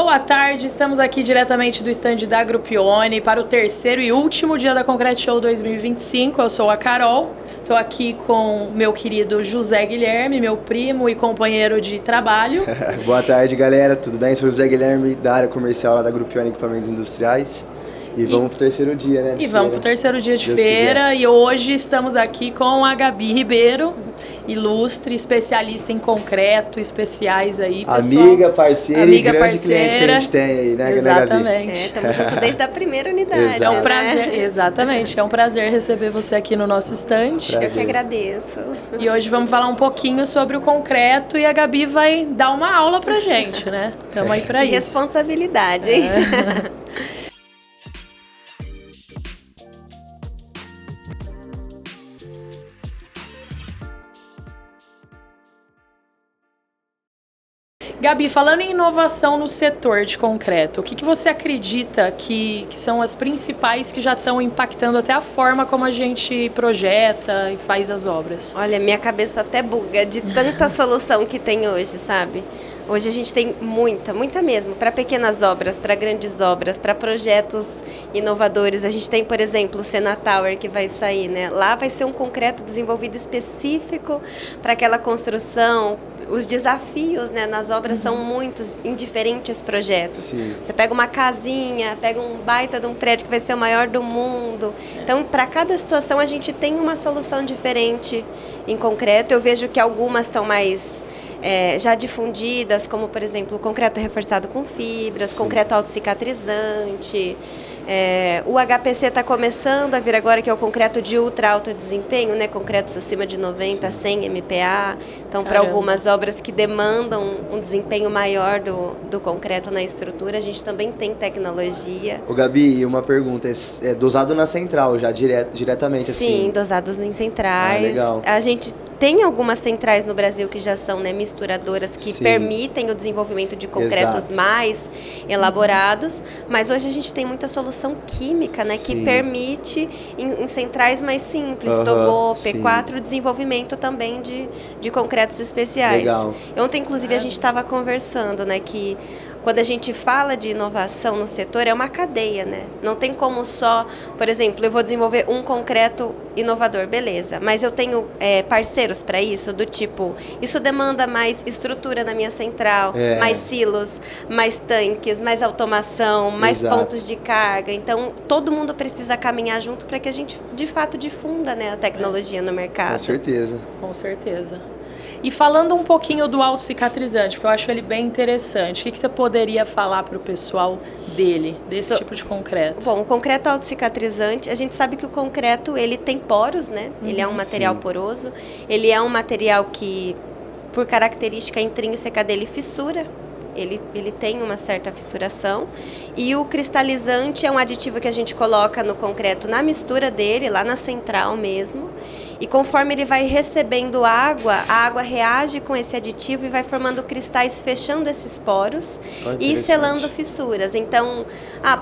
Boa tarde, estamos aqui diretamente do stand da Grupione para o terceiro e último dia da Concrete Show 2025. Eu sou a Carol, estou aqui com meu querido José Guilherme, meu primo e companheiro de trabalho. Boa tarde, galera, tudo bem? Sou o José Guilherme, da área comercial lá da Grupione Equipamentos Industriais. E vamos pro terceiro dia, né? Vamos pro terceiro dia de feira. E hoje estamos aqui com a Gabi Ribeiro, ilustre, especialista em concreto, especiais aí, pessoal. Amiga, parceira e grande cliente que a gente tem aí, né, Exatamente. Estamos juntos desde a primeira unidade. Exato. É um prazer, exatamente, é um prazer receber você aqui no nosso stand. Eu que agradeço. E hoje vamos falar um pouquinho sobre o concreto e a Gabi vai dar uma aula pra gente, né? Estamos aí pra isso. Responsabilidade, hein? Gabi, falando em inovação no setor de concreto, o que você acredita que são as principais que já estão impactando até a forma como a gente projeta e faz as obras? Olha, minha cabeça até buga de tanta solução que tem hoje, sabe? Hoje a gente tem muita mesmo, para pequenas obras, para grandes obras, para projetos inovadores. A gente tem, por exemplo, o Sena Tower que vai sair, né? Lá vai ser um concreto desenvolvido específico para aquela construção. Os desafios, né, nas obras são muitos em diferentes projetos. Sim. Você pega uma casinha, pega um baita de um prédio que vai ser o maior do mundo. Então, para cada situação, a gente tem uma solução diferente em concreto. Eu vejo que algumas estão mais já difundidas, como, por exemplo, o concreto reforçado com fibras, Sim. concreto autocicatrizante. O HPC está começando a vir agora, que é o concreto de ultra alto desempenho, né? Concretos acima de 90, 100 MPa. Então, para algumas obras que demandam um desempenho maior do concreto na estrutura, a gente também tem tecnologia. Ô Gabi, uma pergunta, é dosado na central já, diretamente assim? Sim, dosados em centrais. Legal. A gente tem algumas centrais no Brasil que já são, né, misturadoras que Sim. permitem o desenvolvimento de concretos Exato. mais elaborados, mas hoje a gente tem muita solução química, né, Sim. que permite em centrais mais simples, Aham, Togô, sim. P4, o desenvolvimento também de concretos especiais. Legal. Ontem, inclusive, a gente estava conversando, né, que quando a gente fala de inovação no setor, é uma cadeia, né? Não tem como só, por exemplo, eu vou desenvolver um concreto inovador, beleza, mas eu tenho parceiros para isso, do tipo, isso demanda mais estrutura na minha central, mais silos, mais tanques, mais automação, mais Exato. pontos de carga. Então, todo mundo precisa caminhar junto para que a gente, de fato, difunda, né, a tecnologia no mercado. Com certeza. Com certeza. E falando um pouquinho do autocicatrizante, porque eu acho ele bem interessante, o que você poderia falar para o pessoal desse tipo de concreto? Bom, o concreto autocicatrizante, a gente sabe que o concreto, ele tem poros, né? Ele é um material poroso, ele é um material que, por característica intrínseca dele, fissura. Ele tem uma certa fissuração. E o cristalizante é um aditivo que a gente coloca no concreto na mistura dele, lá na central mesmo. E conforme ele vai recebendo água, a água reage com esse aditivo e vai formando cristais, fechando esses poros e selando fissuras. Então,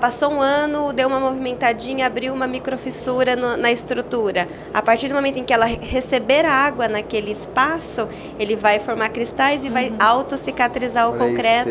passou um ano, deu uma movimentadinha, abriu uma microfissura na estrutura. A partir do momento em que ela receber água naquele espaço, ele vai formar cristais e vai autocicatrizar o concreto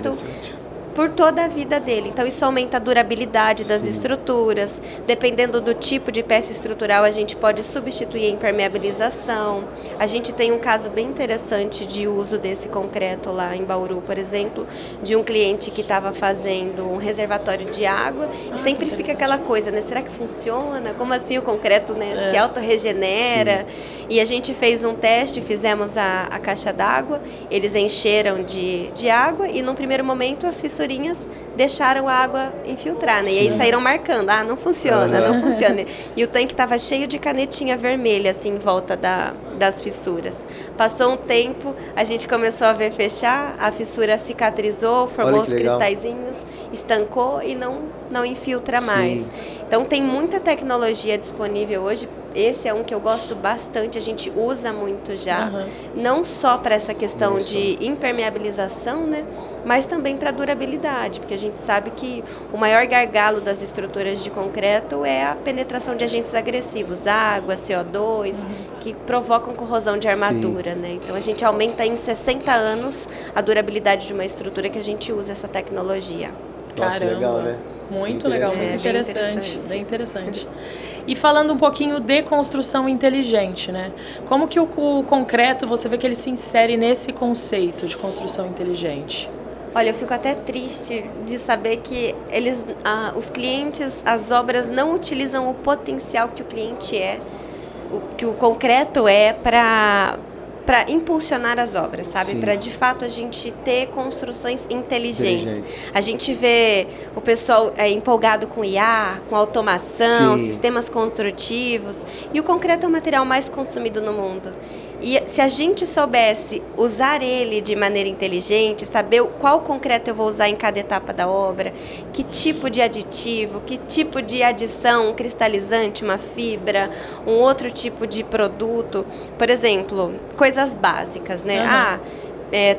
por toda a vida dele. Então, isso aumenta a durabilidade das estruturas. Dependendo do tipo de peça estrutural, a gente pode substituir a impermeabilização. A gente tem um caso bem interessante de uso desse concreto lá em Bauru, por exemplo, de um cliente que estava fazendo um reservatório de água e sempre fica aquela coisa, né? Será que funciona? Como assim o concreto, né, se autorregenera? E a gente fez um teste, fizemos a caixa d'água, eles encheram de água e, num primeiro momento, as fissuras deixaram a água infiltrar, né? E aí saíram marcando, não funciona, não funciona. E o tanque estava cheio de canetinha vermelha, assim, em volta das fissuras. Passou um tempo, a gente começou a ver fechar, a fissura cicatrizou, formou os cristalzinhos, estancou e não infiltra mais. Então, tem muita tecnologia disponível hoje. esse é um que eu gosto bastante, a gente usa muito já, não só para essa questão de impermeabilização, né, mas também para durabilidade, porque a gente sabe que o maior gargalo das estruturas de concreto é a penetração de agentes agressivos, água, CO2, que provocam corrosão de armadura, né? Então a gente aumenta em 60 anos a durabilidade de uma estrutura que a gente usa essa tecnologia. Nossa, Caramba. legal, né? Muito legal, muito bem interessante, bem interessante. E falando um pouquinho de construção inteligente, né? Como que o concreto, você vê que ele se insere nesse conceito de construção inteligente? Olha, eu fico até triste de saber que os clientes, as obras não utilizam o potencial que o cliente é, que o concreto é para impulsionar as obras, sabe? Para de fato a gente ter construções inteligentes. A gente vê o pessoal empolgado com IA, com automação, sistemas construtivos, e o concreto é o material mais consumido no mundo. E se a gente soubesse usar ele de maneira inteligente, saber qual concreto eu vou usar em cada etapa da obra, que tipo de aditivo, que tipo de adição, um cristalizante, uma fibra, um outro tipo de produto. Por exemplo, coisas básicas, né?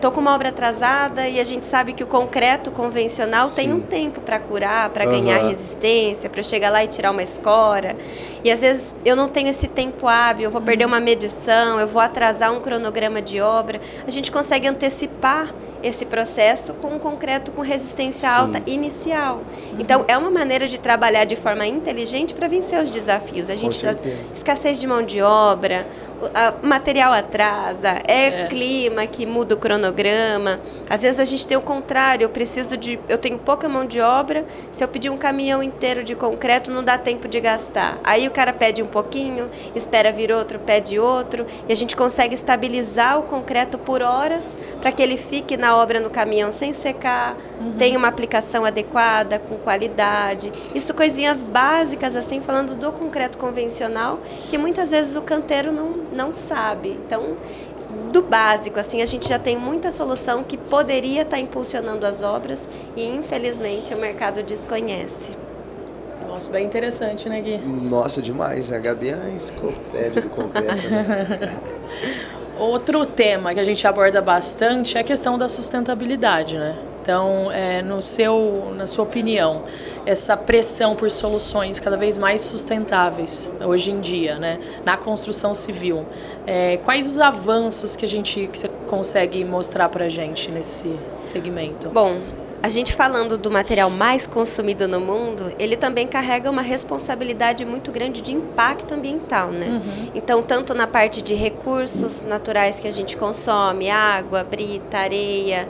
Tô com uma obra atrasada e a gente sabe que o concreto convencional tem um tempo para curar, para ganhar resistência, para eu chegar lá e tirar uma escora. E às vezes eu não tenho esse tempo hábil, eu vou perder uma medição, eu vou atrasar um cronograma de obra. A gente consegue antecipar esse processo com um concreto com resistência alta inicial. Então, é uma maneira de trabalhar de forma inteligente para vencer os desafios. A gente escassez de mão de obra, material atrasa, clima que muda o cronograma. Às vezes a gente tem o contrário, eu tenho pouca mão de obra, se eu pedir um caminhão inteiro de concreto, não dá tempo de gastar. Aí o cara pede um pouquinho, espera vir outro, pede outro, e a gente consegue estabilizar o concreto por horas para que ele fique na obra no caminhão sem secar, tenha uma aplicação adequada, com qualidade. Isso coisinhas básicas, assim, falando do concreto convencional, que muitas vezes o canteiro não sabe. Então, do básico, assim, a gente já tem muita solução que poderia estar impulsionando as obras e, infelizmente, o mercado desconhece. Nossa, bem interessante, né, Gui? Nossa, demais. A Gabi é a enciclopédia do concreto, né? Outro tema que a gente aborda bastante é a questão da sustentabilidade, né? Então, na sua opinião, essa pressão por soluções cada vez mais sustentáveis hoje em dia, né, na construção civil, quais os avanços que você consegue mostrar para a gente nesse segmento? Bom, a gente falando do material mais consumido no mundo, ele também carrega uma responsabilidade muito grande de impacto ambiental, né? Então, tanto na parte de recursos naturais que a gente consome, água, brita, areia,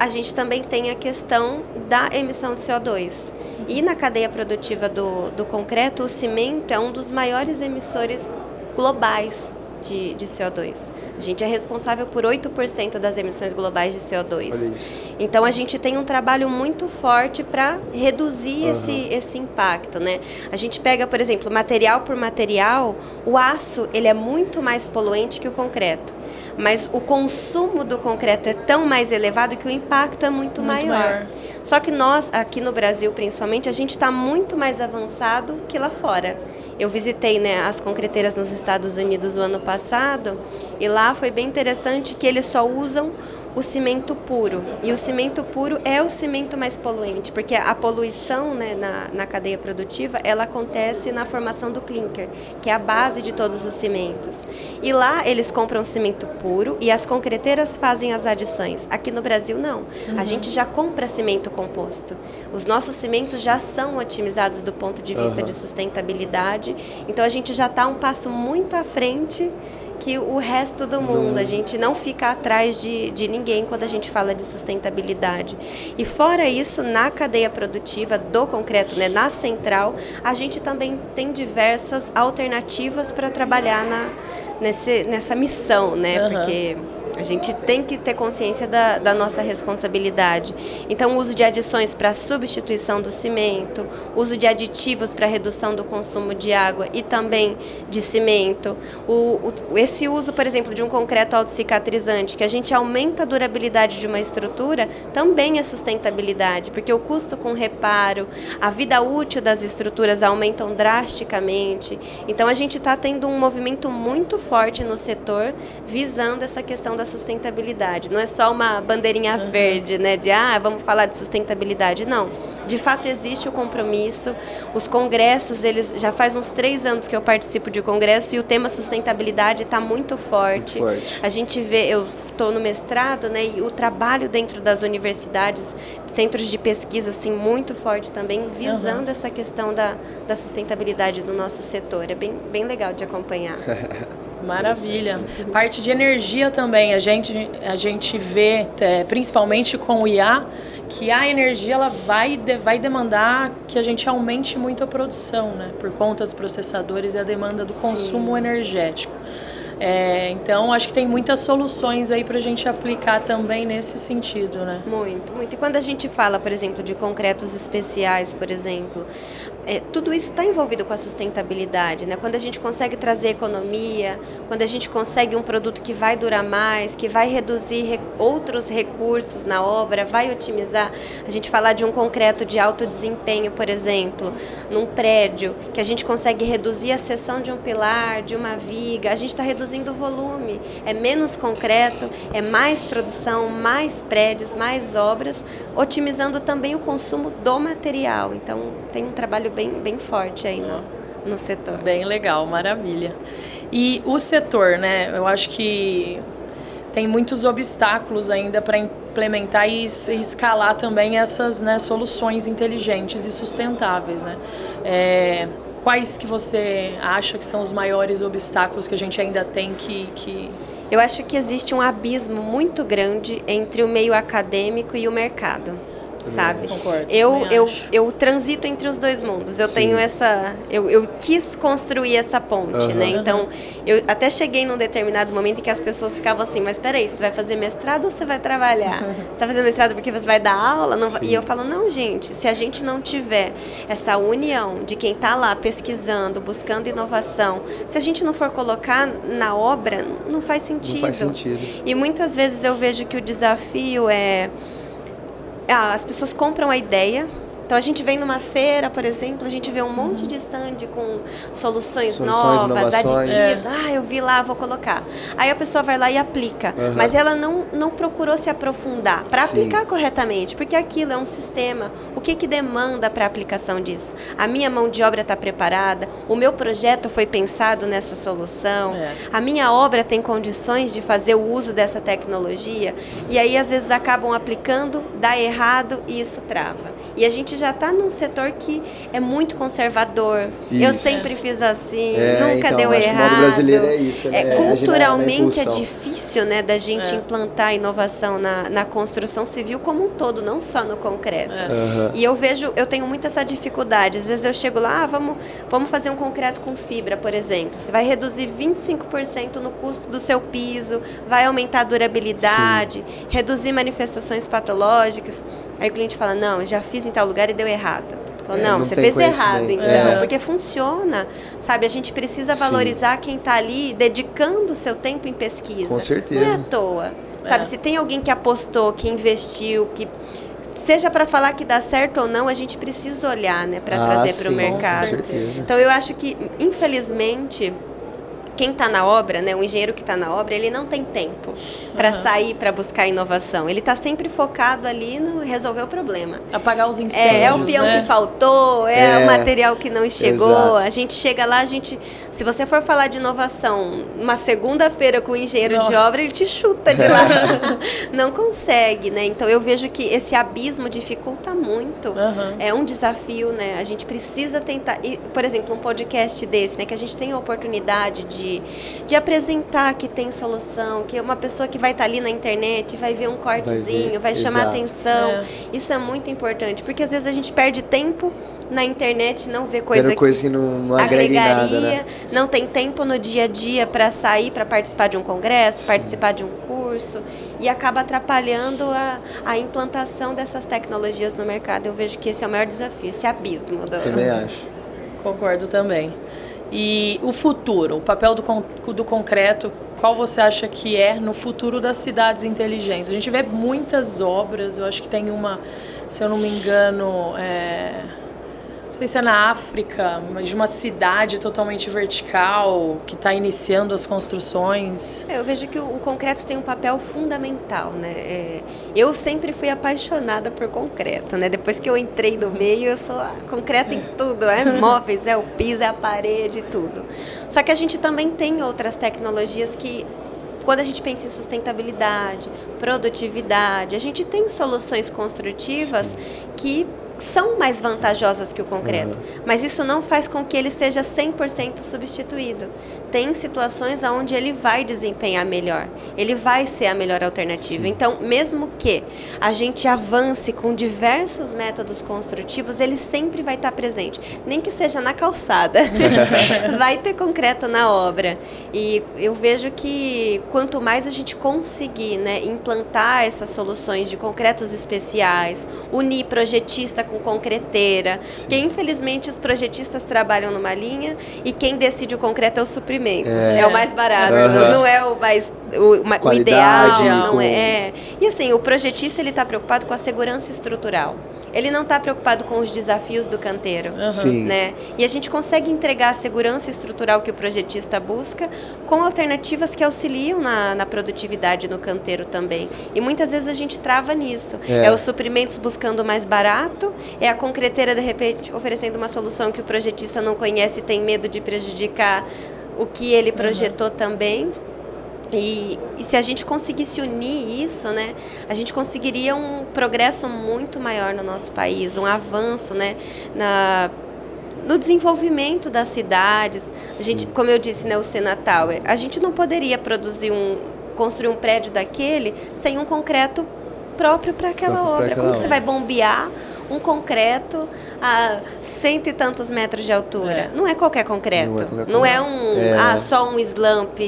a gente também tem a questão da emissão de CO2. E na cadeia produtiva do concreto, o cimento é um dos maiores emissores globais de CO2. A gente é responsável por 8% das emissões globais de CO2. Então, a gente tem um trabalho muito forte para reduzir esse impacto, né? A gente pega, por exemplo, material por material, o aço ele é muito mais poluente que o concreto. Mas o consumo do concreto é tão mais elevado que o impacto é muito maior. Só que nós, aqui no Brasil principalmente, a gente está muito mais avançado que lá fora. Eu visitei, né, as concreteiras nos Estados Unidos no ano passado e lá foi bem interessante que eles só usam o cimento puro. E o cimento puro é o cimento mais poluente, porque a poluição, né, na cadeia produtiva, ela acontece na formação do clinker, que é a base de todos os cimentos. E lá eles compram cimento puro e as concreteiras fazem as adições. Aqui no Brasil, não. A gente já compra cimento composto. Os nossos cimentos já são otimizados do ponto de vista de sustentabilidade. Então, a gente já está um passo muito à frente que o resto do mundo. A gente não fica atrás de ninguém quando a gente fala de sustentabilidade. E fora isso, na cadeia produtiva do concreto, né, na central, a gente também tem diversas alternativas para trabalhar nessa missão, né? Porque A gente tem que ter consciência da nossa responsabilidade. Então, o uso de adições para substituição do cimento, uso de aditivos para redução do consumo de água e também de cimento. Esse uso, por exemplo, de um concreto autocicatrizante, que a gente aumenta a durabilidade de uma estrutura, também é sustentabilidade, porque o custo com reparo, a vida útil das estruturas aumentam drasticamente. Então, a gente está tendo um movimento muito forte no setor visando essa questão da sustentabilidade. Não é só uma bandeirinha verde, né, de vamos falar de sustentabilidade. Não, de fato existe o compromisso. Os congressos, eles já faz uns 3 anos que eu participo de congresso e o tema sustentabilidade está muito forte. A gente vê, eu estou no mestrado, né, e o trabalho dentro das universidades, centros de pesquisa assim muito forte também, visando essa questão da sustentabilidade do nosso setor. É bem legal de acompanhar. Maravilha. Parte de energia também, a gente vê, principalmente com o IA, que a energia ela vai demandar que a gente aumente muito a produção, né? Por conta dos processadores e a demanda do consumo energético. Então, acho que tem muitas soluções aí para a gente aplicar também nesse sentido, né? Muito, muito. E quando a gente fala, por exemplo, de concretos especiais, por exemplo, tudo isso está envolvido com a sustentabilidade, né? Quando a gente consegue trazer economia, quando a gente consegue um produto que vai durar mais, que vai reduzir outros recursos na obra, vai otimizar. A gente falar de um concreto de alto desempenho, por exemplo, num prédio, que a gente consegue reduzir a seção de um pilar, de uma viga, a gente está reduzindo o volume, é menos concreto, é mais produção, mais prédios, mais obras, otimizando também o consumo do material. Então, tem um trabalho bem forte aí no setor. Bem legal, maravilha. E o setor, né, eu acho que tem muitos obstáculos ainda para implementar e escalar também essas, né, soluções inteligentes e sustentáveis, né? Quais que você acha que são os maiores obstáculos que a gente ainda tem que... Eu acho que existe um abismo muito grande entre o meio acadêmico e o mercado. Sabe? Concordo, eu transito entre os dois mundos. Eu tenho essa... Eu quis construir essa ponte, né? Então, eu até cheguei num determinado momento em que as pessoas ficavam assim, mas peraí, você vai fazer mestrado ou você vai trabalhar? Você vai fazer mestrado porque você vai dar aula? Não vai... E eu falo, não, gente, se a gente não tiver essa união de quem está lá pesquisando, buscando inovação, se a gente não for colocar na obra, não faz sentido. Não faz sentido. E muitas vezes eu vejo que o desafio as pessoas compram a ideia. Então, a gente vem numa feira, por exemplo, a gente vê um monte de stand com soluções novas, inovações. aditivos. Eu vi lá, vou colocar. Aí a pessoa vai lá e aplica. Mas ela não procurou se aprofundar para aplicar corretamente, porque aquilo é um sistema. O que demanda para a aplicação disso? A minha mão de obra está preparada? O meu projeto foi pensado nessa solução? A minha obra tem condições de fazer o uso dessa tecnologia? E aí, às vezes, acabam aplicando, dá errado e isso trava. E a gente já está num setor que é muito conservador. Isso. Eu sempre fiz assim, nunca então, deu acho errado. Que o modo brasileiro é isso, né? Culturalmente é difícil, né, da gente implantar inovação na construção civil como um todo, não só no concreto. E eu tenho muito essa dificuldade. Às vezes eu chego lá, vamos fazer um concreto com fibra, por exemplo. Você vai reduzir 25% no custo do seu piso, vai aumentar a durabilidade, reduzir manifestações patológicas. Aí o cliente fala, não, eu já fiz em tal lugar e deu errado. Falou, não, você fez errado, então, porque funciona, sabe? A gente precisa valorizar quem está ali dedicando o seu tempo em pesquisa. Com certeza. Não é à toa, sabe? Se tem alguém que apostou, que investiu, que seja para falar que dá certo ou não, a gente precisa olhar, né, para trazer para o mercado. Com certeza. Então, eu acho que, infelizmente, quem está na obra, né, o engenheiro que está na obra, ele não tem tempo para sair para buscar inovação. Ele está sempre focado ali no resolver o problema. Apagar os incêndios, é o peão que faltou, o material que não chegou. Exato. A gente chega lá, se você for falar de inovação uma segunda-feira com o engenheiro de obra, ele te chuta de lá. Não consegue, né? Então, eu vejo que esse abismo dificulta muito. É um desafio, né? A gente precisa tentar... E, por exemplo, um podcast desse, né? Que a gente tem a oportunidade de apresentar que tem solução, que é uma pessoa que vai estar ali na internet, vai ver um cortezinho, vai chamar atenção. Isso é muito importante, porque às vezes a gente perde tempo na internet, não vê coisa que não agrega em nada, né? Não tem tempo no dia a dia para sair, para participar de um congresso, participar de um curso. recurso e acaba atrapalhando a implantação dessas tecnologias no mercado. Eu vejo que esse é o maior desafio, esse abismo. Também acho. Concordo também. E o futuro, o papel do concreto, qual você acha que é no futuro das cidades inteligentes? A gente vê muitas obras, eu acho que tem uma, se eu não me engano, não sei se é na África, mas de uma cidade totalmente vertical, que está iniciando as construções. Eu vejo que o concreto tem um papel fundamental, né? Eu sempre fui apaixonada por concreto, né? Depois que eu entrei no meio, eu sou concreto em tudo, móveis, o piso, a parede, tudo. Só que a gente também tem outras tecnologias que, quando a gente pensa em sustentabilidade, produtividade, a gente tem soluções construtivas que são mais vantajosas que o concreto, mas isso não faz com que ele seja 100% substituído. Tem situações onde ele vai desempenhar melhor, ele vai ser a melhor alternativa. Sim. Então, mesmo que a gente avance com diversos métodos construtivos, ele sempre vai estar presente, nem que seja na calçada, vai ter concreto na obra. E eu vejo que quanto mais a gente conseguir, né, implantar essas soluções de concretos especiais, unir projetista com concreteira, que infelizmente os projetistas trabalham numa linha e quem decide o concreto é o suprimentos, é o mais barato, não é o mais o ideal, não é. E assim, o projetista ele está preocupado com a segurança estrutural. Ele não está preocupado com os desafios do canteiro, né? E a gente consegue entregar a segurança estrutural que o projetista busca com alternativas que auxiliam na produtividade no canteiro também. E muitas vezes a gente trava nisso. É os suprimentos buscando o mais barato, é a concreteira de repente oferecendo uma solução que o projetista não conhece e tem medo de prejudicar o que ele projetou também. E se a gente conseguisse unir isso, né, a gente conseguiria um progresso muito maior no nosso país, um avanço, né, no desenvolvimento das cidades. A gente, como eu disse, né, o Sena Tower, a gente não poderia construir um prédio daquele sem um concreto próprio para aquela obra. Como que você vai bombear um concreto a 100 e tantos metros de altura? Não é qualquer concreto. Não é só um slump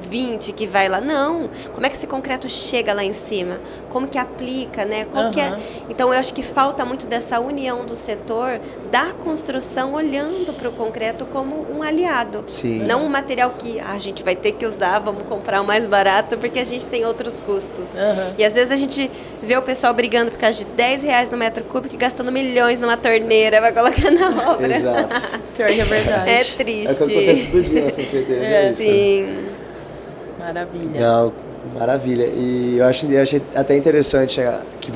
20 que vai lá, não. Como é que esse concreto chega lá em cima? Como que aplica, né? Então eu acho que falta muito dessa união do setor da construção olhando para o concreto como um aliado. Sim. Não um material que a gente vai ter que usar, vamos comprar o mais barato porque a gente tem outros custos. E às vezes a gente vê o pessoal brigando por causa de R$10 no metro cúbico e gastando milhões numa torneira, vai colocar na obra. Exato. Pior que é verdade. É triste. É o que acontece todo dia nas concreteiras, Sim. Maravilha. Não, maravilha. E eu achei até interessante que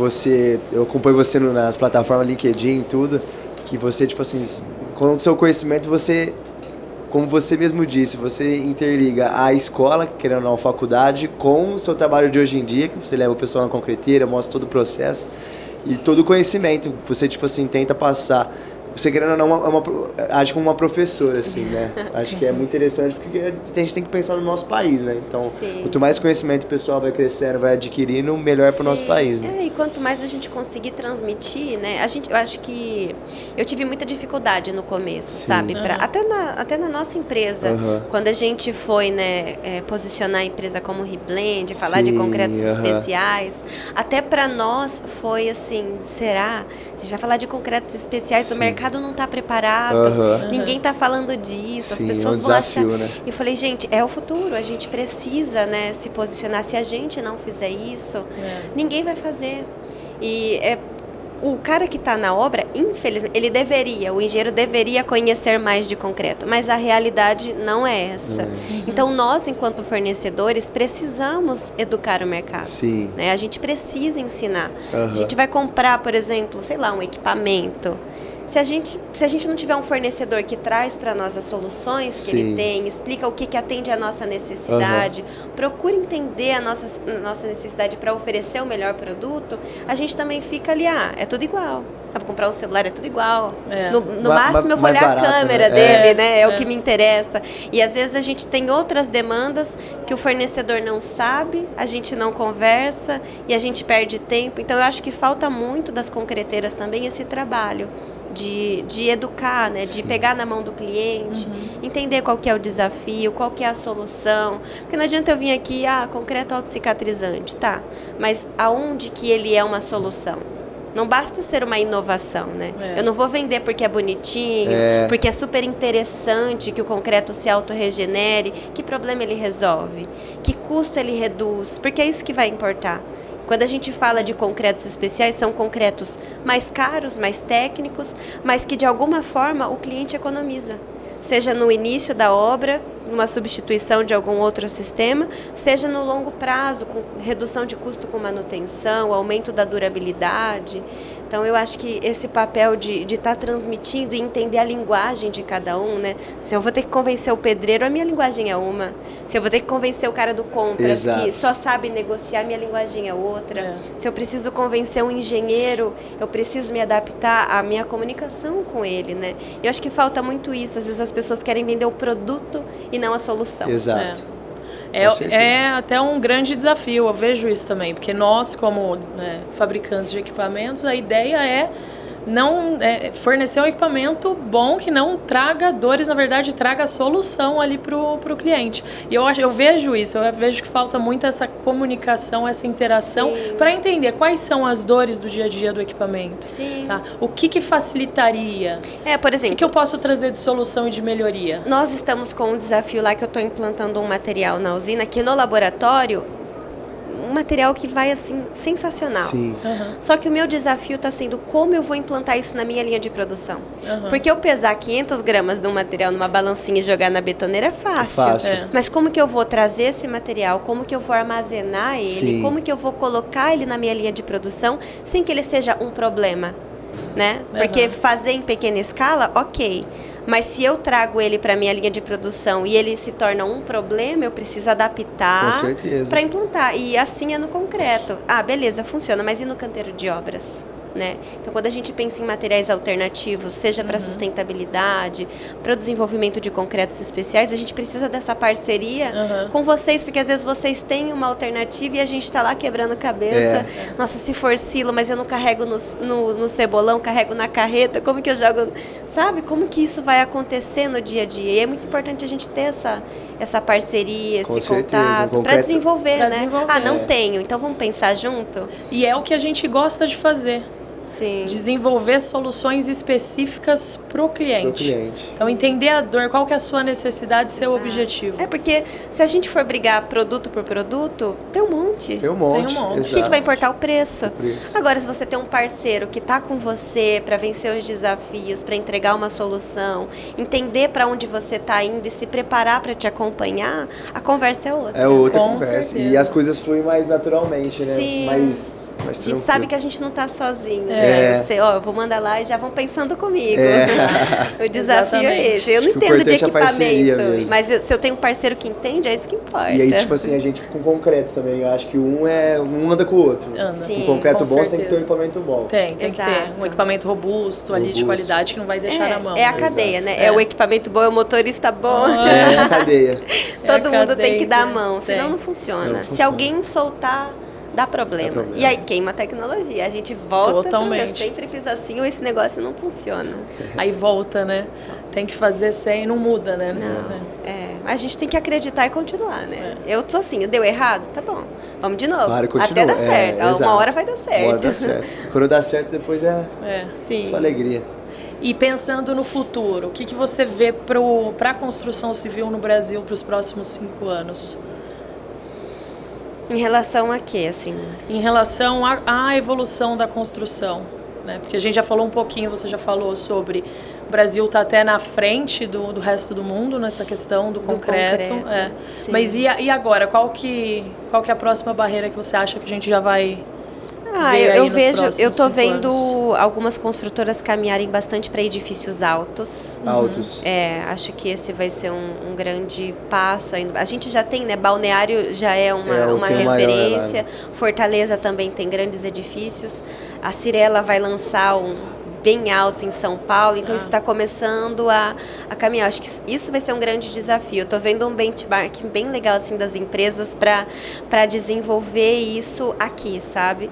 eu acompanho você nas plataformas LinkedIn e tudo, que você, tipo assim, com o seu conhecimento, você, como você mesmo disse, você interliga a escola, querendo ou não, a faculdade, com o seu trabalho de hoje em dia, que você leva o pessoal na concreteira, mostra todo o processo e todo o conhecimento, você, tipo assim, tenta passar. Você querendo ou não, age como uma professora, assim, né? Acho que é muito interessante, porque a gente tem que pensar no nosso país, né? Então, quanto mais conhecimento o pessoal vai crescendo, vai adquirindo, melhor para o nosso país, né? E quanto mais a gente conseguir transmitir, né? Eu acho que eu tive muita dificuldade no começo, sabe? Até na nossa empresa, quando a gente foi, né, posicionar a empresa como Reblend, falar de concretos especiais, até para nós foi assim, será? A gente vai falar de concretos especiais, o mercado não está preparado, ninguém está falando disso, as pessoas vão achar. Né? Eu falei, gente, é o futuro, a gente precisa, né, se posicionar. Se a gente não fizer isso, ninguém vai fazer. E o cara que está na obra, infelizmente, o engenheiro deveria conhecer mais de concreto, mas a realidade não é essa. Então, nós, enquanto fornecedores, precisamos educar o mercado. Né? A gente precisa ensinar. A gente vai comprar, por exemplo, sei lá, um equipamento. Se a gente não tiver um fornecedor que traz para nós as soluções que ele tem, explica o que atende à nossa necessidade, procura entender a nossa necessidade para oferecer o melhor produto, a gente também fica ali, é tudo igual. vou comprar um celular, é tudo igual. É. No máximo eu vou mais olhar a barato, câmera né? dele, né? É o que me interessa. E às vezes a gente tem outras demandas que o fornecedor não sabe, a gente não conversa e a gente perde tempo. Então eu acho que falta muito das concreteiras também esse trabalho de educar, né? De pegar na mão do cliente, entender qual que é o desafio, qual que é a solução. Porque não adianta eu vir aqui, concreto autocicatrizante, tá. Mas aonde que ele é uma solução? Não basta ser uma inovação, né? Eu não vou vender porque é bonitinho, porque é super interessante que o concreto se autorregenere. Que problema ele resolve? Que custo ele reduz? Porque é isso que vai importar. Quando a gente fala de concretos especiais, são concretos mais caros, mais técnicos, mas que de alguma forma o cliente economiza. Seja no início da obra, numa substituição de algum outro sistema, seja no longo prazo, com redução de custo com manutenção, aumento da durabilidade. Então, eu acho que esse papel de estar transmitindo e entender a linguagem de cada um, né? Se eu vou ter que convencer o pedreiro, a minha linguagem é uma. Se eu vou ter que convencer o cara do compras, que só sabe negociar, a minha linguagem é outra. Se eu preciso convencer um engenheiro, eu preciso me adaptar à minha comunicação com ele, né? Eu acho que falta muito isso. Às vezes as pessoas querem vender o produto e não a solução. Exato. É até um grande desafio, eu vejo isso também, porque nós, como fabricantes de equipamentos, a ideia é não fornecer um equipamento bom que não traga dores, na verdade, traga solução ali pro cliente. E eu vejo isso, eu vejo que falta muito essa comunicação, essa interação para entender quais são as dores do dia a dia do equipamento. Sim. Tá? O que facilitaria? Por exemplo, o que eu posso trazer de solução e de melhoria? Nós estamos com um desafio lá que eu estou implantando um material na usina, que no laboratório, um material que vai assim, sensacional. Sim. Só que o meu desafio está sendo como eu vou implantar isso na minha linha de produção. Porque eu pesar 500 gramas de um material numa balancinha e jogar na betoneira é fácil. Mas como que eu vou trazer esse material? Como que eu vou armazenar ele? Sim. Como que eu vou colocar ele na minha linha de produção sem que ele seja um problema? Né? Porque fazer em pequena escala, ok. Mas se eu trago ele para minha linha de produção e ele se torna um problema, eu preciso adaptar para implantar. E assim é no concreto. Beleza, funciona, mas e no canteiro de obras? Né? Então, quando a gente pensa em materiais alternativos, seja para sustentabilidade, para o desenvolvimento de concretos especiais, a gente precisa dessa parceria com vocês, porque às vezes vocês têm uma alternativa e a gente está lá quebrando cabeça. Nossa, se for silo, mas eu não carrego no cebolão, carrego na carreta, como que eu jogo? Sabe? Como que isso vai acontecer no dia a dia? E é muito importante a gente ter essa parceria, esse contato, para desenvolver, né? Não tenho, então vamos pensar junto? E é o que a gente gosta de fazer. Sim. Desenvolver soluções específicas pro cliente. Então, entender a dor, qual que é a sua necessidade, seu objetivo. Porque se a gente for brigar produto por produto, tem um monte. O que vai importar? O preço. Agora, se você tem um parceiro que está com você para vencer os desafios, para entregar uma solução, entender para onde você está indo e se preparar para te acompanhar, a conversa é outra. É outra conversa. E as coisas fluem mais naturalmente, né? Sim. Mais a gente sabe que a gente não está sozinho. Eu vou mandar lá e já vão pensando comigo. O desafio é esse. Eu não entendo de equipamento, mas se eu tenho um parceiro que entende, é isso que importa. E aí, tipo assim, a gente com concreto também, eu acho que um anda com o outro. Sim, com concreto bom, você tem que ter um equipamento bom. Tem que ter um equipamento robusto ali, de qualidade, que não vai deixar na mão. É a cadeia, né? É o equipamento bom, é o motorista bom. É a cadeia. Todo mundo tem que dar a mão, senão não funciona. Se alguém soltar, dá problema. E aí queima a tecnologia. A gente volta, eu sempre fiz assim, ou esse negócio não funciona. Aí volta, né? Tem que fazer sem, não muda, né? A gente tem que acreditar e continuar, né? Eu tô assim, deu errado? Tá bom. Vamos de novo. Claro, continua. Até dar certo. Uma hora vai dar certo. Uma hora dá certo. Quando dá certo, depois Sim. só alegria. E pensando no futuro, o que você vê para a construção civil no Brasil para os próximos 5 anos? Em relação a quê, assim? Em relação à evolução da construção, né? Porque a gente já falou um pouquinho, você já falou sobre o Brasil tá até na frente do resto do mundo nessa questão do concreto. Mas e agora? Qual que é a próxima barreira que você acha que a gente já vai eu tô vendo algumas construtoras caminharem bastante para edifícios altos. Acho que esse vai ser um grande passo ainda. A gente já tem, né? Balneário já é uma referência. Fortaleza também tem grandes edifícios. A Cirela vai lançar bem alto em São Paulo, então isso está começando a caminhar. Acho que isso vai ser um grande desafio. Eu estou vendo um benchmark bem legal assim das empresas para desenvolver isso aqui, sabe?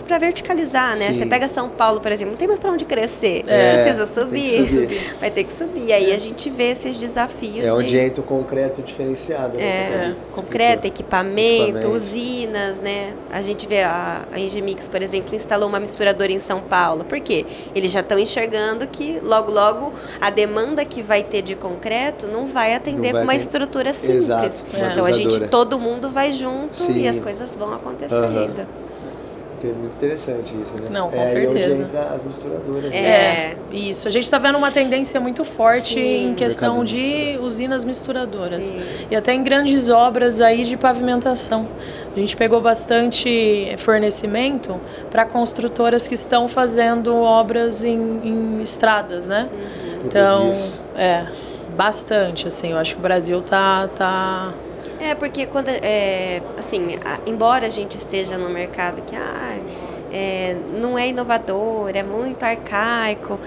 Para verticalizar, né? Sim. Você pega São Paulo, por exemplo, não tem mais para onde crescer. Precisa subir. Vai ter que subir. E aí a gente vê esses desafios. É onde entra o concreto diferenciado. Né? Concreto, equipamento, usinas, né? A gente vê a Engemix, por exemplo, instalou uma misturadora em São Paulo. Por quê? Eles já estão enxergando que logo a demanda que vai ter de concreto não vai atender com uma estrutura simples. Exato, então todo mundo vai junto e as coisas vão acontecendo. É muito interessante isso, né? Não, com certeza. Onde entra as misturadoras. Isso. A gente está vendo uma tendência muito forte em questão de usinas misturadoras. Sim. E até em grandes obras aí de pavimentação. A gente pegou bastante fornecimento para construtoras que estão fazendo obras em estradas, né? Então, bastante, assim. Eu acho que o Brasil tá... Porque quando, assim, embora a gente esteja no mercado que não é inovador, é muito arcaico,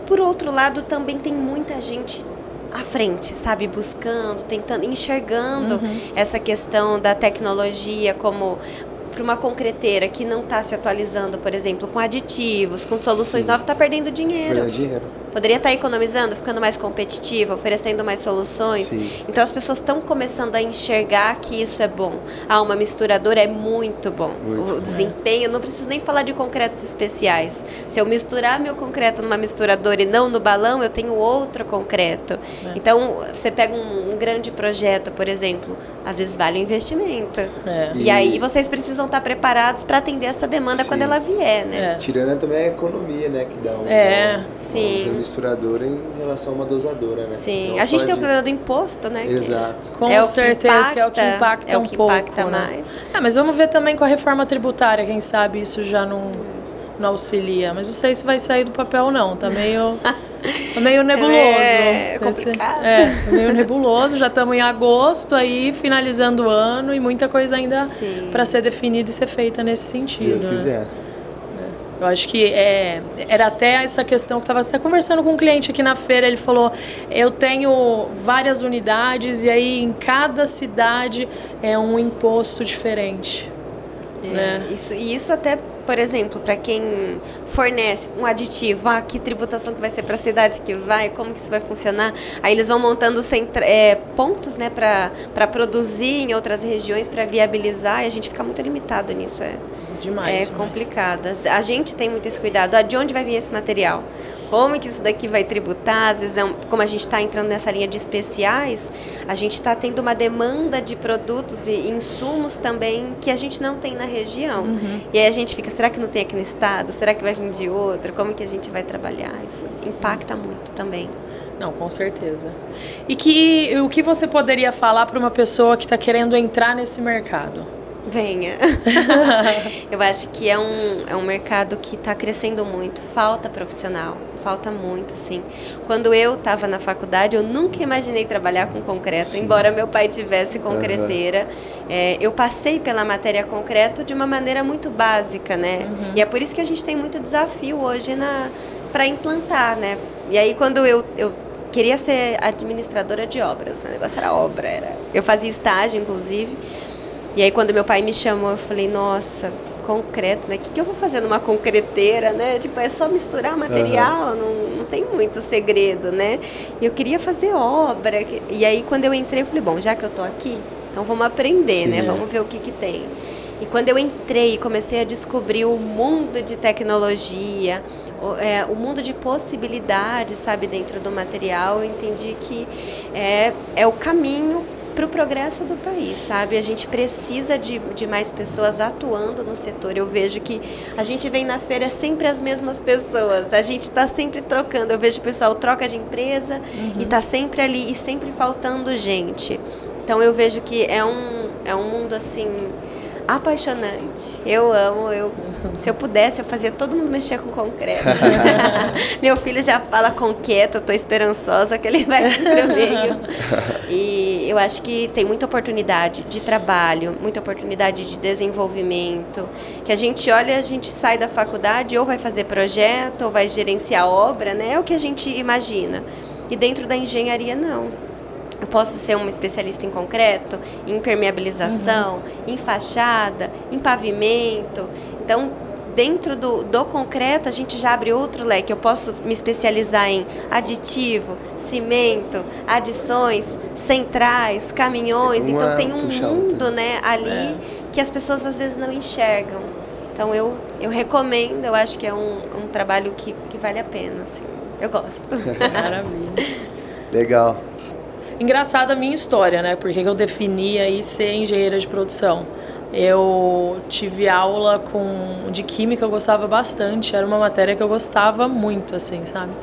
por outro lado também tem muita gente à frente, sabe, buscando, tentando, enxergando essa questão da tecnologia como para uma concreteira que não está se atualizando, por exemplo, com aditivos, com soluções novas, está perdendo dinheiro. Poderia estar economizando, ficando mais competitiva, oferecendo mais soluções. Sim. Então as pessoas estão começando a enxergar que isso é bom. Uma misturadora é muito bom. O desempenho, não preciso nem falar de concretos especiais. Se eu misturar meu concreto numa misturadora e não no balão, eu tenho outro concreto. Então, você pega um grande projeto, por exemplo, às vezes vale um investimento. E aí vocês precisam estar preparados para atender essa demanda quando ela vier, né? Tirando também a economia, né? Que dá uma misturadora em relação a uma dosadora, né? Sim, não a gente tem o problema do imposto, né? Exato. Com certeza que é o que impacta um pouco. Mais. Mas vamos ver também com a reforma tributária, quem sabe isso já não auxilia. Mas não sei se vai sair do papel ou não, tá meio nebuloso. É complicado. Tá meio nebuloso, já estamos em agosto aí, finalizando o ano e muita coisa ainda para ser definida e ser feita nesse sentido. Se Deus quiser. Eu acho que era até essa questão que estava até conversando com um cliente aqui na feira, ele falou, eu tenho várias unidades e aí em cada cidade é um imposto diferente. Né? Isso até, por exemplo, para quem fornece um aditivo, que tributação que vai ser para a cidade que vai, como que isso vai funcionar, aí eles vão montando pontos, né, para produzir em outras regiões, para viabilizar, e a gente fica muito limitado nisso. Demais. Complicado. A gente tem muito esse cuidado. De onde vai vir esse material? Como que isso daqui vai tributar? Às vezes, como a gente está entrando nessa linha de especiais, a gente está tendo uma demanda de produtos e insumos também que a gente não tem na região. E aí a gente fica, será que não tem aqui no estado? Será que vai vir de outro? Como que a gente vai trabalhar? Isso impacta muito também. Não, com certeza. E o que você poderia falar para uma pessoa que está querendo entrar nesse mercado? Venha. Eu acho que é um mercado que está crescendo muito. Falta profissional. Falta muito, sim. Quando eu estava na faculdade, eu nunca imaginei trabalhar com concreto, embora meu pai tivesse concreteira. Eu passei pela matéria concreto de uma maneira muito básica, né? E é por isso que a gente tem muito desafio hoje para implantar, né? E aí, quando eu queria ser administradora de obras, o negócio era obra. Eu fazia estágio, inclusive. E aí, quando meu pai me chamou, eu falei, nossa, concreto, né? O que eu vou fazer numa concreteira, né? Tipo, é só misturar material, não tem muito segredo, né? E eu queria fazer obra. E aí, quando eu entrei, eu falei, bom, já que eu tô aqui, então vamos aprender, né? Vamos ver o que tem. E quando eu entrei e comecei a descobrir o mundo de tecnologia, o mundo de possibilidades, sabe, dentro do material, eu entendi que é o caminho para o progresso do país, sabe? A gente precisa de mais pessoas atuando no setor. Eu vejo que a gente vem na feira sempre as mesmas pessoas, a gente está sempre trocando. Eu vejo o pessoal troca de empresa e está sempre ali e sempre faltando gente. Então eu vejo que é um mundo assim Apaixonante. Eu amo. Se eu pudesse, eu fazia todo mundo mexer com concreto. Meu filho já fala concreto, eu tô esperançosa que ele vai pro meio. E eu acho que tem muita oportunidade de trabalho, muita oportunidade de desenvolvimento. Que a gente olha, a gente sai da faculdade, ou vai fazer projeto, ou vai gerenciar obra, né? É o que a gente imagina. E dentro da engenharia, não. Eu posso ser uma especialista em concreto, em impermeabilização, em fachada, em pavimento. Então, dentro do concreto, a gente já abre outro leque. Eu posso me especializar em aditivo, cimento, adições, centrais, caminhões. Então, tem um mundo, né, ali que as pessoas às vezes não enxergam. Então, eu recomendo, eu acho que é um trabalho que vale a pena. Assim. Eu gosto. Maravilha. Legal. Engraçada a minha história, né? Porque eu defini aí ser engenheira de produção. Eu tive aula de química, eu gostava bastante, era uma matéria que eu gostava muito, assim, sabe?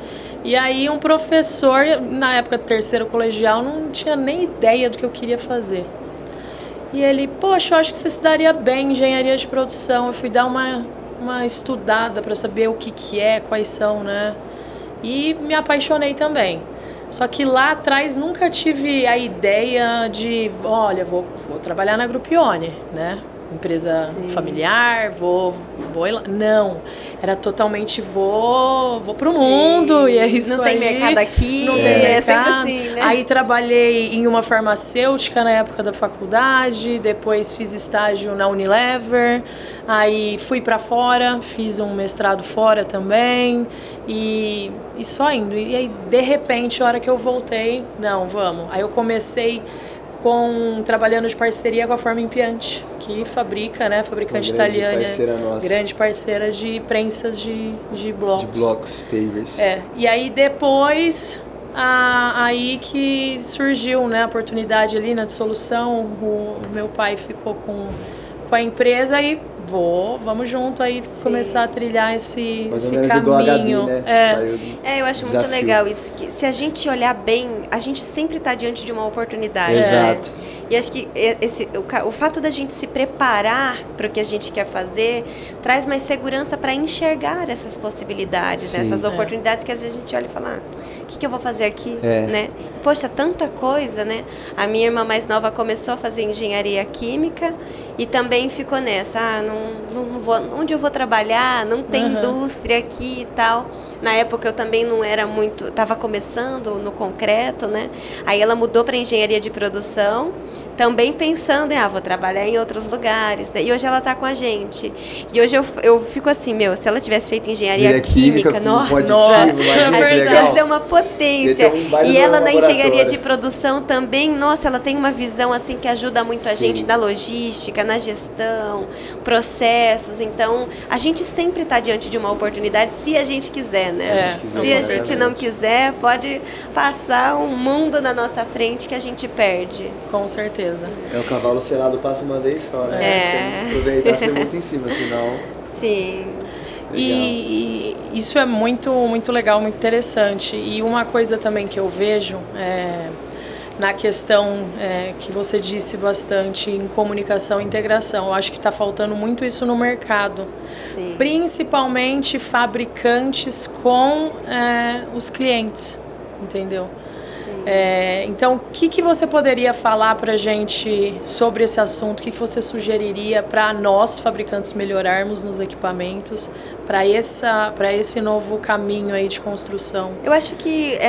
E aí um professor, na época do terceiro colegial, não tinha nem ideia do que eu queria fazer. E ele, poxa, eu acho que você se daria bem em engenharia de produção. Eu fui dar uma estudada para saber o que é, quais são, né? E me apaixonei também. Só que lá atrás nunca tive a ideia de, olha, vou trabalhar na Grupione, né? Empresa familiar, vou lá. Não, era totalmente vou pro mundo e é isso aí. Não tem mercado aqui, não tem mercado. É sempre assim, né? Aí trabalhei em uma farmacêutica na época da faculdade, depois fiz estágio na Unilever, aí fui para fora, fiz um mestrado fora também e só indo. E aí, de repente, a hora que eu voltei, não, vamos. Aí eu comecei trabalhando de parceria com a Forma Impiante, que fabrica, né, fabricante italiana, grande parceira de prensas de blocos. De blocos, pavers. E aí depois, aí que surgiu, né, a oportunidade ali na dissolução, o meu pai ficou com a empresa e vamos junto aí começar a trilhar esse caminho. Igual a Gabi, né? Eu acho muito legal isso, que se a gente olhar bem, a gente sempre está diante de uma oportunidade. Exato. E acho que o fato da gente se preparar para o que a gente quer fazer traz mais segurança para enxergar essas possibilidades, né? Essas oportunidades que às vezes a gente olha e fala, o que eu vou fazer aqui? Né? Poxa, tanta coisa, né? A minha irmã mais nova começou a fazer engenharia química e também ficou nessa, não vou, onde eu vou trabalhar? Não tem indústria aqui e tal. Na época eu também não era muito, estava começando no concreto, né? Aí ela mudou para engenharia de produção, também pensando em, vou trabalhar em outros lugares, né? E hoje ela está com a gente. E hoje eu fico assim, se ela tivesse feito engenharia química, nossa, a gente ia ser uma potência. E ela na engenharia de produção também, nossa, ela tem uma visão assim que ajuda muito a gente na logística, na gestão, processos. Então, a gente sempre está diante de uma oportunidade se a gente quiser, né? Se a gente não quiser, pode passar um mundo na nossa frente que a gente perde. Com certeza. O cavalo selado passa uma vez só, né? Se você aproveitar, você muito em cima, senão... Sim. E isso é muito, muito legal, muito interessante. E uma coisa também que eu vejo na questão que você disse bastante em comunicação e integração. Eu acho que está faltando muito isso no mercado. Sim. Principalmente fabricantes com os clientes, entendeu? Então, o que você poderia falar para a gente sobre esse assunto? O que você sugeriria para nós, fabricantes, melhorarmos nos equipamentos para esse novo caminho aí de construção? Eu acho que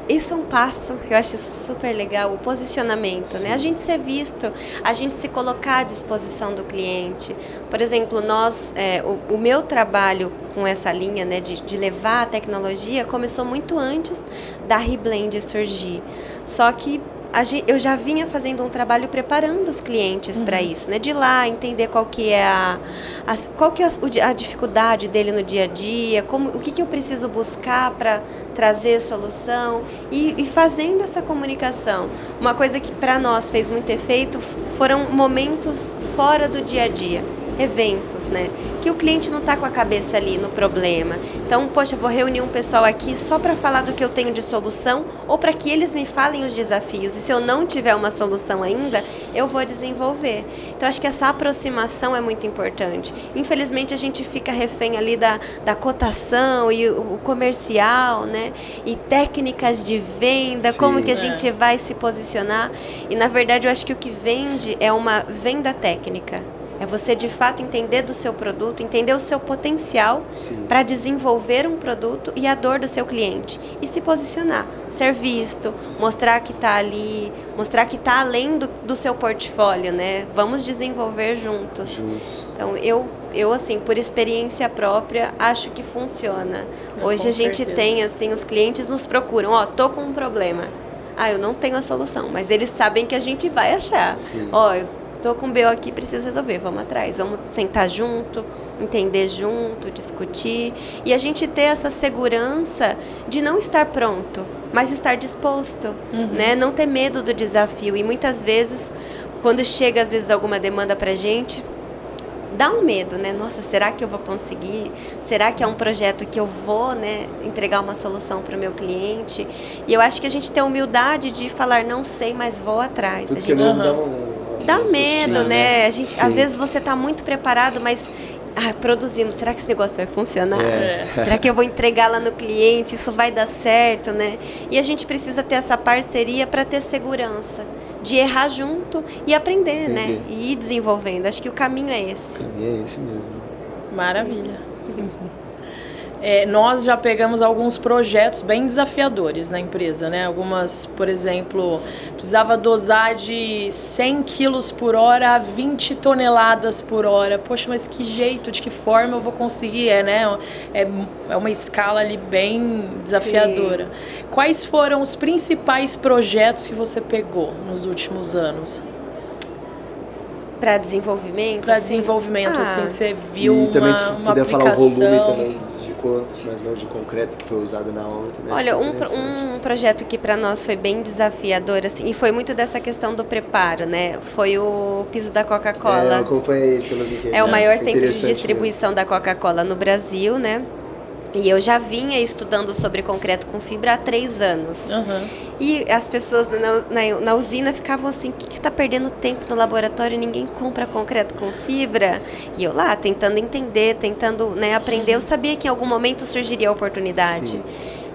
isso é um passo, eu acho isso super legal, o posicionamento, né? A gente ser visto, a gente se colocar à disposição do cliente. Por exemplo, o meu trabalho com essa linha, né, de levar a tecnologia começou muito antes da Reblend surgir. Só que eu já vinha fazendo um trabalho preparando os clientes para isso, né? De ir lá entender qual que é a dificuldade dele no dia a dia, o que eu preciso buscar para trazer solução e fazendo essa comunicação. Uma coisa que para nós fez muito efeito foram momentos fora do dia a dia. eventos, né? Que o cliente não está com a cabeça ali no problema. Então, poxa, vou reunir um pessoal aqui só para falar do que eu tenho de solução ou para que eles me falem os desafios. E se eu não tiver uma solução ainda, eu vou desenvolver. Então, acho que essa aproximação é muito importante. Infelizmente, a gente fica refém ali da cotação e o comercial, né? E técnicas de venda, como que a gente vai se posicionar. E, na verdade, eu acho que o que vende é uma venda técnica. É você, de fato, entender do seu produto, entender o seu potencial para desenvolver um produto e a dor do seu cliente. E se posicionar, ser visto, mostrar que está ali, mostrar que está além do seu portfólio, né? Vamos desenvolver juntos. Então, eu, assim, por experiência própria, acho que funciona. Hoje a gente tem, assim, os clientes nos procuram, tô com um problema. Eu não tenho a solução, mas eles sabem que a gente vai achar. Eu tô com um BO aqui, preciso resolver, vamos atrás, vamos sentar junto, entender junto, discutir. E a gente ter essa segurança de não estar pronto, mas estar disposto, né? Não ter medo do desafio. E muitas vezes, quando chega às vezes alguma demanda pra gente, dá um medo, né? Nossa, será que eu vou conseguir? Será que é um projeto que eu vou, né, entregar uma solução para o meu cliente? E eu acho que a gente tem a humildade de falar, não sei, mas vou atrás. Tudo a gente dá medo, né? A gente, às vezes você está muito preparado, mas produzimos, será que esse negócio vai funcionar? Será que eu vou entregar lá no cliente? Isso vai dar certo, né? E a gente precisa ter essa parceria para ter segurança, de errar junto e aprender, né? E ir desenvolvendo. Acho que o caminho é esse. O caminho é esse mesmo. Maravilha. Nós já pegamos alguns projetos bem desafiadores na empresa, né? Algumas, por exemplo, precisava dosar de 100 quilos por hora a 20 toneladas por hora. Poxa, mas que jeito, de que forma eu vou conseguir? Né? É uma escala ali bem desafiadora. Sim. Quais foram os principais projetos que você pegou nos últimos anos? Para desenvolvimento? Para desenvolvimento, assim, que você viu e também, se uma puder aplicação. Falar o volume também. Quantos, mais ou menos, de concreto que foi usado na obra também. Olha, um projeto que para nós foi bem desafiador, assim, e foi muito dessa questão do preparo, né? Foi o piso da Coca-Cola. Eu acompanhei pelo vídeo. É o maior centro de distribuição da Coca-Cola no Brasil, né? E eu já vinha estudando sobre concreto com fibra há 3 anos. E as pessoas na usina ficavam assim, o que está perdendo tempo no laboratório? Ninguém compra concreto com fibra. E eu lá, tentando entender, tentando, né, aprender. Eu sabia que em algum momento surgiria a oportunidade. Sim.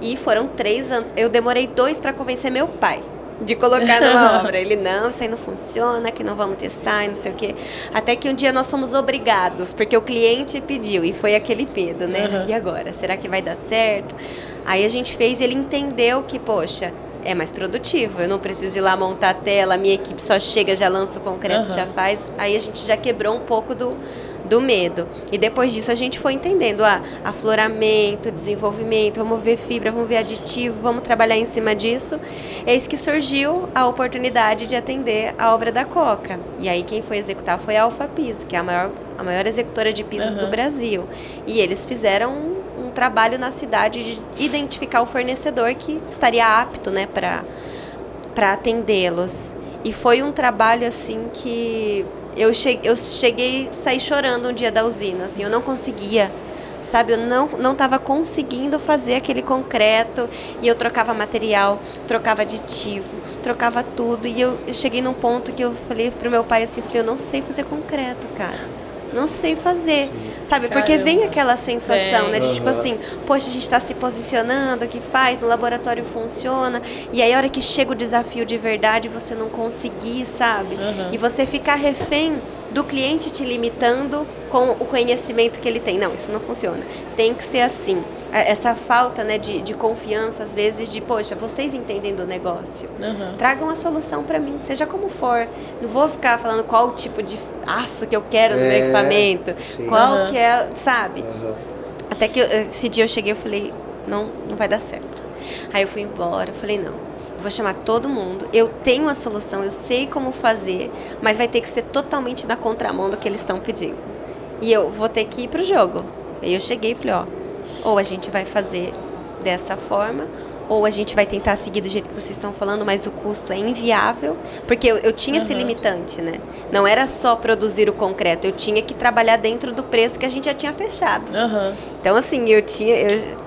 E foram 3 anos. Eu demorei 2 para convencer meu pai de colocar numa obra. Ele, não, isso aí não funciona, que não vamos testar e não sei o quê. Até que um dia nós fomos obrigados, porque o cliente pediu, e foi aquele medo, né? E agora? Será que vai dar certo? Aí a gente fez e ele entendeu que, poxa, é mais produtivo, eu não preciso ir lá montar a tela, a minha equipe só chega, já lança o concreto, já faz. Aí a gente já quebrou um pouco do medo. E depois disso a gente foi entendendo, afloramento, desenvolvimento, vamos ver fibra, vamos ver aditivo, vamos trabalhar em cima disso. Eis que surgiu a oportunidade de atender a obra da Coca. E aí quem foi executar foi a Alfa Piso, que é a maior executora de pisos do Brasil. E eles fizeram um trabalho na cidade de identificar o fornecedor que estaria apto, né, para atendê-los. E foi um trabalho assim que eu cheguei a sair chorando um dia da usina, assim, eu não conseguia, sabe, eu não estava conseguindo fazer aquele concreto, e eu trocava material, trocava aditivo, trocava tudo, e eu cheguei num ponto que eu falei pro meu pai assim, eu não sei fazer concreto, cara. Não sei fazer, sabe? Porque Caramba. Vem aquela sensação, né? De tipo assim, poxa, a gente está se posicionando, o que faz, no laboratório funciona, e aí a hora que chega o desafio de verdade, você não conseguir, sabe? E você ficar refém do cliente te limitando com o conhecimento que ele tem. Não, isso não funciona. Tem que ser assim. Essa falta, né, de confiança, às vezes, de, poxa, vocês entendem do negócio. Tragam a solução para mim, seja como for. Não vou ficar falando qual o tipo de aço que eu quero no meu equipamento. Sim. Qual que é, sabe? Até que esse dia eu cheguei e falei, não vai dar certo. Aí eu fui embora, eu falei, não. Vou chamar todo mundo, eu tenho a solução, eu sei como fazer, mas vai ter que ser totalmente na contramão do que eles estão pedindo. E eu vou ter que ir pro jogo. Aí eu cheguei e falei, ou a gente vai fazer dessa forma, ou a gente vai tentar seguir do jeito que vocês estão falando, mas o custo é inviável, porque eu tinha esse limitante, né? Não era só produzir o concreto, eu tinha que trabalhar dentro do preço que a gente já tinha fechado. Então, assim, eu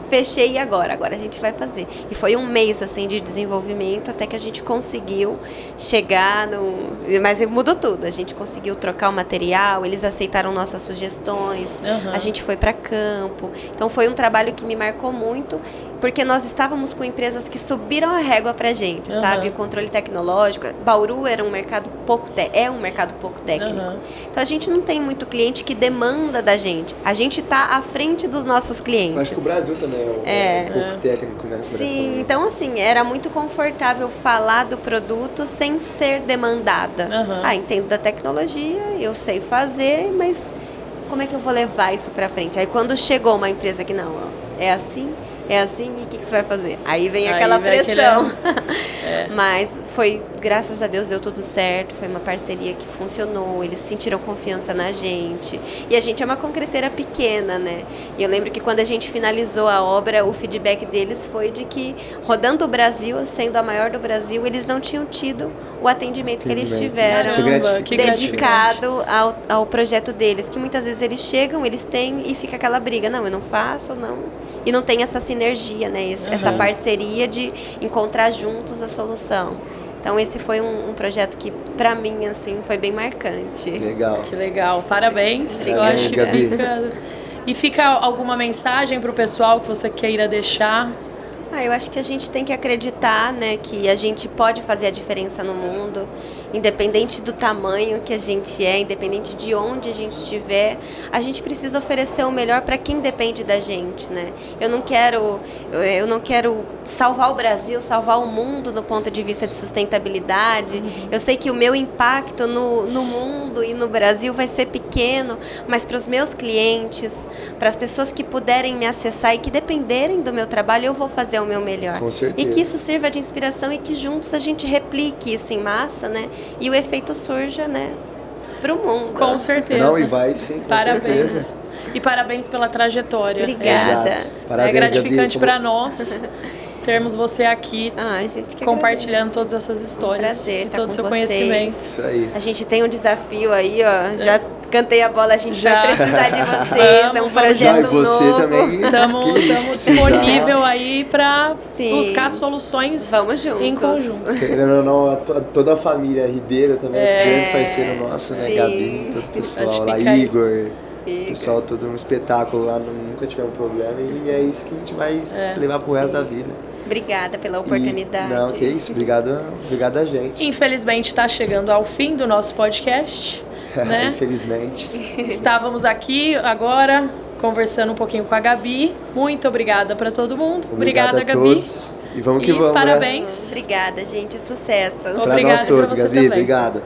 fechei e agora a gente vai fazer. E foi um mês, assim, de desenvolvimento até que a gente conseguiu chegar no... Mas mudou tudo, a gente conseguiu trocar o material, eles aceitaram nossas sugestões, a gente foi para campo. Então foi um trabalho que me marcou muito, porque nós estávamos com empresas que subiram a régua pra gente, sabe? O controle tecnológico. Bauru era um mercado pouco técnico. Então a gente não tem muito cliente que demanda da gente. A gente tá à frente dos nossos clientes. Acho que o Brasil também é um pouco técnico, né? Sim, então assim, era muito confortável falar do produto sem ser demandada. Entendo da tecnologia, eu sei fazer, mas como é que eu vou levar isso pra frente? Aí quando chegou uma empresa que não, é assim, e o que você vai fazer? Aí vem aquela pressão. Mas foi, graças a Deus, deu tudo certo, foi uma parceria que funcionou, eles sentiram confiança na gente. E a gente é uma concreteira pequena, né? E eu lembro que quando a gente finalizou a obra, o feedback deles foi de que, rodando o Brasil, sendo a maior do Brasil, eles não tinham tido o atendimento que eles tiveram, dedicado ao projeto deles. Que muitas vezes eles chegam, eles têm e fica aquela briga. Não, eu não faço, não. E não tem essa sinergia, né? Essa parceria de encontrar juntos a solução. Então esse foi um projeto que pra mim assim foi bem marcante. Legal. Que legal. Parabéns. Eu acho que fica... E fica alguma mensagem pro pessoal que você queira deixar? Eu acho que a gente tem que acreditar, né, que a gente pode fazer a diferença no mundo, independente do tamanho que a gente é, independente de onde a gente estiver, a gente precisa oferecer o melhor para quem depende da gente, né? Eu não quero salvar o Brasil, salvar o mundo do ponto de vista de sustentabilidade. Eu sei que o meu impacto no mundo e no Brasil vai ser pequeno, mas para os meus clientes, para as pessoas que puderem me acessar e que dependerem do meu trabalho, eu vou fazer o meu melhor. Com certeza. E que isso sirva de inspiração e que juntos a gente replique isso em massa, né? E o efeito surja, né, pro mundo. Com certeza. Não, e vai sim, com certeza. E parabéns pela trajetória. Obrigada. Parabéns, é gratificante para nós termos você aqui compartilhando todas essas histórias e todo o seu conhecimento. Isso aí. A gente tem um desafio aí, ó. Já cantei a bola, a gente vai precisar de vocês. É um projeto novo. E você também. Estamos disponível aí para buscar soluções em conjunto. Querendo ou não, toda a família Ribeiro também é grande parceiro nosso, né? Gabi, todo o pessoal lá, Igor. Pessoal, todo um espetáculo lá, nunca tivemos problema e é isso que a gente vai levar pro resto da vida. Obrigada pela oportunidade. Não, que isso, obrigado a gente. Infelizmente está chegando ao fim do nosso podcast, né? Infelizmente. Estávamos aqui agora conversando um pouquinho com a Gabi. Muito obrigada para todo mundo. Obrigada, Gabi. Todos. E vamos que vamos, parabéns. Obrigada, gente. Sucesso. Para nós todos, Gabi. Obrigada.